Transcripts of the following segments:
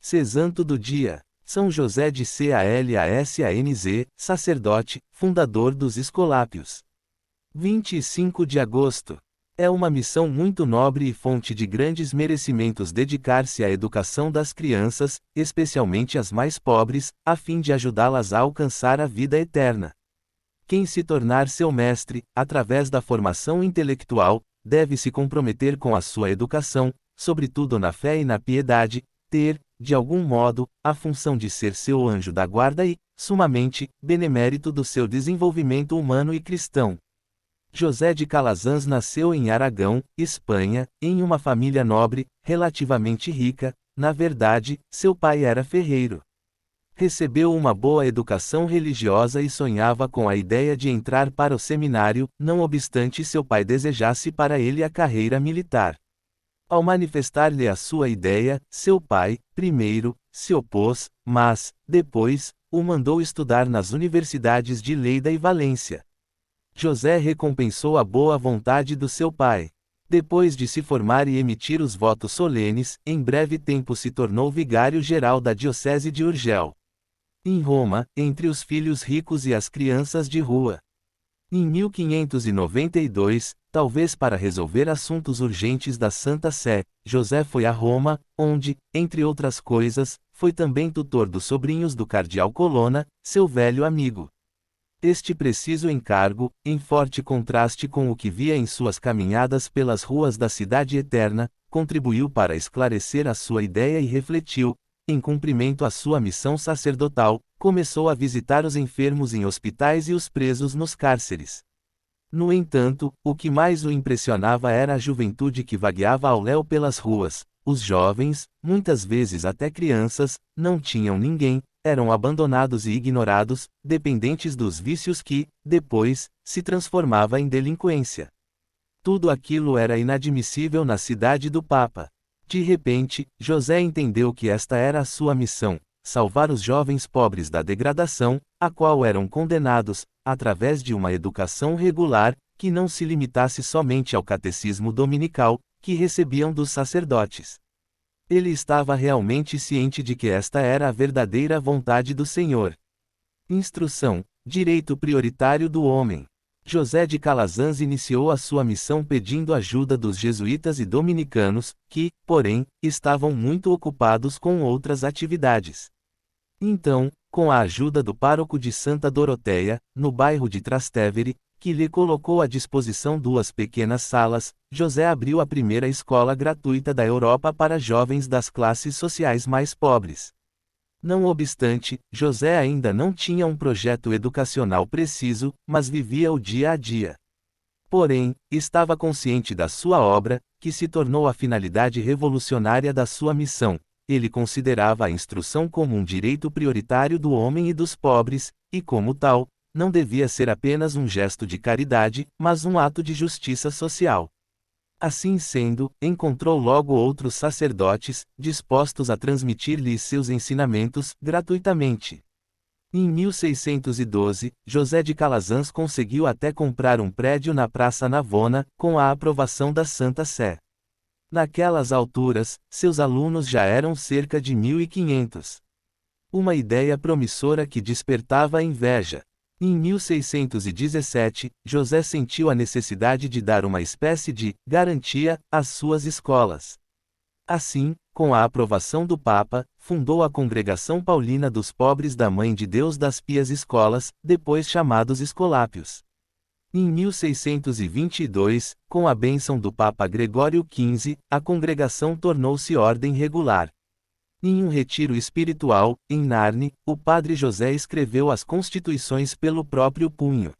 Santo do dia. São José de Calassanz, sacerdote, fundador dos Escolápios. 25 de agosto. É uma missão muito nobre e fonte de grandes merecimentos dedicar-se à educação das crianças, especialmente as mais pobres, a fim de ajudá-las a alcançar a vida eterna. Quem se tornar seu mestre, através da formação intelectual, deve se comprometer com a sua educação, sobretudo na fé e na piedade, ter, de algum modo, a função de ser seu anjo da guarda e, sumamente, benemérito do seu desenvolvimento humano e cristão. José de Calazans nasceu em Aragão, Espanha, em uma família nobre, relativamente rica. Na verdade, seu pai era ferreiro. Recebeu uma boa educação religiosa e sonhava com a ideia de entrar para o seminário, não obstante seu pai desejasse para ele a carreira militar. Ao manifestar-lhe a sua ideia, seu pai, primeiro, se opôs, mas, depois, o mandou estudar nas universidades de Lleida e Valência. José recompensou a boa vontade do seu pai. Depois de se formar e emitir os votos solenes, em breve tempo se tornou vigário-geral da diocese de Urgel. Em Roma, entre os filhos ricos e as crianças de rua. Em 1592, talvez para resolver assuntos urgentes da Santa Sé, José foi a Roma, onde, entre outras coisas, foi também tutor dos sobrinhos do cardeal Colonna, seu velho amigo. Este preciso encargo, em forte contraste com o que via em suas caminhadas pelas ruas da Cidade Eterna, contribuiu para esclarecer a sua ideia e refletiu, em cumprimento à sua missão sacerdotal, começou a visitar os enfermos em hospitais e os presos nos cárceres. No entanto, o que mais o impressionava era a juventude que vagueava ao léu pelas ruas. Os jovens, muitas vezes até crianças, não tinham ninguém, eram abandonados e ignorados, dependentes dos vícios que, depois, se transformava em delinquência. Tudo aquilo era inadmissível na cidade do Papa. De repente, José entendeu que esta era a sua missão: salvar os jovens pobres da degradação, a qual eram condenados, através de uma educação regular, que não se limitasse somente ao catecismo dominical, que recebiam dos sacerdotes. Ele estava realmente ciente de que esta era a verdadeira vontade do Senhor. Instrução, direito prioritário do homem. José de Calazans iniciou a sua missão pedindo ajuda dos jesuítas e dominicanos, que, porém, estavam muito ocupados com outras atividades. Então, com a ajuda do pároco de Santa Doroteia, no bairro de Trastevere, que lhe colocou à disposição 2 pequenas salas, José abriu a primeira escola gratuita da Europa para jovens das classes sociais mais pobres. Não obstante, José ainda não tinha um projeto educacional preciso, mas vivia o dia a dia. Porém, estava consciente da sua obra, que se tornou a finalidade revolucionária da sua missão. Ele considerava a instrução como um direito prioritário do homem e dos pobres, e como tal, não devia ser apenas um gesto de caridade, mas um ato de justiça social. Assim sendo, encontrou logo outros sacerdotes, dispostos a transmitir-lhe seus ensinamentos, gratuitamente. Em 1612, José de Calazans conseguiu até comprar um prédio na Praça Navona, com a aprovação da Santa Sé. Naquelas alturas, seus alunos já eram cerca de 1.500. Uma ideia promissora que despertava inveja. Em 1617, José sentiu a necessidade de dar uma espécie de garantia às suas escolas. Assim, com a aprovação do Papa, fundou a Congregação Paulina dos Pobres da Mãe de Deus das Pias Escolas, depois chamados Escolápios. Em 1622, com a bênção do Papa Gregório XV, a congregação tornou-se ordem regular. Em um retiro espiritual, em Narni, o padre José escreveu as constituições pelo próprio punho.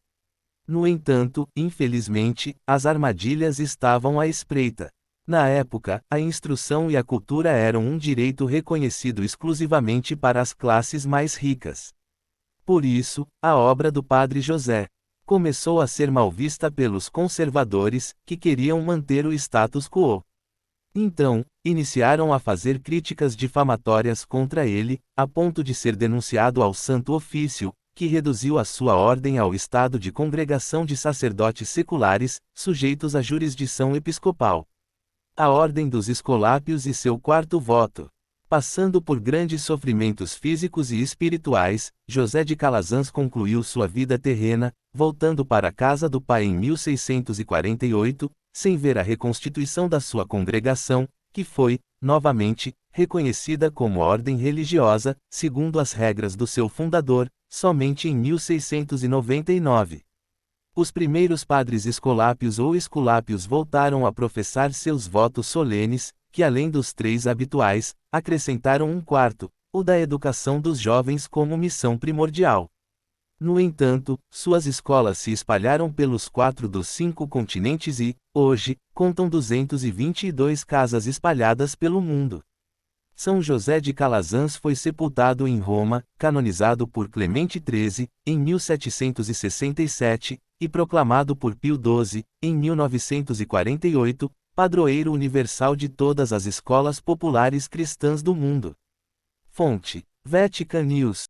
No entanto, infelizmente, as armadilhas estavam à espreita. Na época, a instrução e a cultura eram um direito reconhecido exclusivamente para as classes mais ricas. Por isso, a obra do padre José começou a ser mal vista pelos conservadores, que queriam manter o status quo. Então, iniciaram a fazer críticas difamatórias contra ele, a ponto de ser denunciado ao Santo Ofício, que reduziu a sua ordem ao estado de congregação de sacerdotes seculares, sujeitos à jurisdição episcopal. A Ordem dos Escolápios e seu quarto voto. Passando por grandes sofrimentos físicos e espirituais, José de Calazans concluiu sua vida terrena, voltando para a casa do pai em 1648, sem ver a reconstituição da sua congregação, que foi, novamente, reconhecida como ordem religiosa, segundo as regras do seu fundador, somente em 1699. Os primeiros padres escolápios ou esculápios voltaram a professar seus votos solenes, que além dos 3 habituais, acrescentaram um quarto, o da educação dos jovens como missão primordial. No entanto, suas escolas se espalharam pelos 4 dos 5 continentes e, hoje, contam 222 casas espalhadas pelo mundo. São José de Calazans foi sepultado em Roma, canonizado por Clemente XIII, em 1767, e proclamado por Pio XII, em 1948, padroeiro universal de todas as escolas populares cristãs do mundo. Fonte: Vatican News.